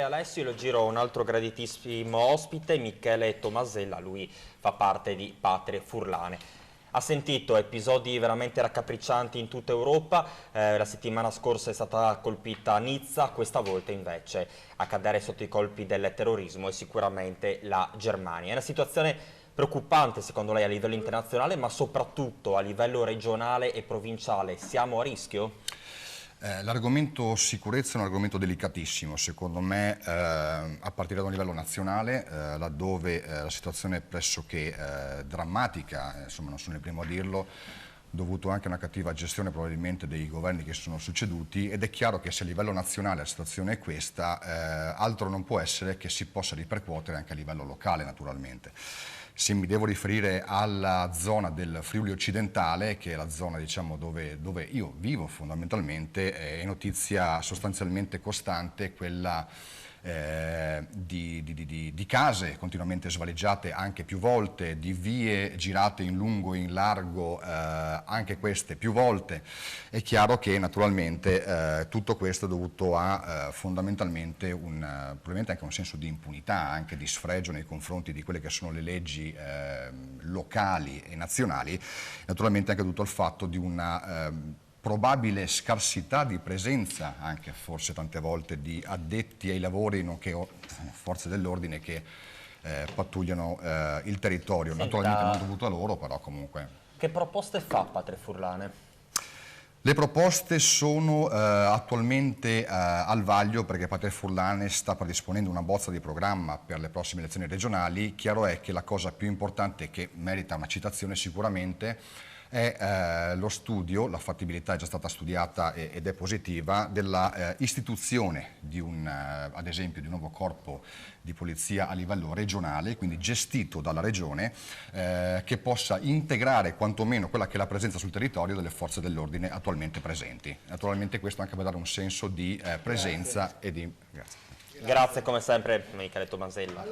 Alessio, lo giro un altro graditissimo ospite, Michele Tomasella, lui fa parte di Patrie Furlane. Ha sentito episodi veramente raccapriccianti in tutta Europa, la settimana scorsa è stata colpita Nizza, questa volta invece a cadere sotto i colpi del terrorismo è sicuramente la Germania. È una situazione preoccupante secondo lei a livello internazionale, ma soprattutto a livello regionale e provinciale. Siamo a rischio? L'argomento sicurezza è un argomento delicatissimo, secondo me, a partire da un livello nazionale, laddove la situazione è pressoché drammatica, insomma non sono il primo a dirlo, dovuto anche a una cattiva gestione probabilmente dei governi che si sono succeduti, ed è chiaro che se a livello nazionale la situazione è questa, altro non può essere che si possa ripercuotere anche a livello locale naturalmente. Se mi devo riferire alla zona del Friuli occidentale, che è la zona diciamo, dove io vivo fondamentalmente, è notizia sostanzialmente costante quella di case continuamente svaligiate anche più volte, di vie girate in lungo e in largo, anche queste più volte. È chiaro che naturalmente tutto questo è dovuto a fondamentalmente probabilmente anche un senso di impunità, anche di sfregio nei confronti di quelle che sono le leggi locali e nazionali, naturalmente anche dovuto al fatto di una probabile scarsità di presenza, anche forse tante volte, di addetti ai lavori, nonché forze dell'ordine che pattugliano il territorio. Senta, naturalmente non dovuto a loro, però comunque. Che proposte fa Patrie Furlane? Le proposte sono attualmente al vaglio, perché Patrie Furlane sta predisponendo una bozza di programma per le prossime elezioni regionali. Chiaro è che la cosa più importante, che merita una citazione sicuramente, è lo studio, la fattibilità è già stata studiata ed è positiva, della istituzione di ad esempio di un nuovo corpo di polizia a livello regionale, quindi gestito dalla regione, che possa integrare quantomeno quella che è la presenza sul territorio delle forze dell'ordine attualmente presenti. Naturalmente questo anche per dare un senso di presenza. Grazie. Grazie come sempre Michele Tomasella.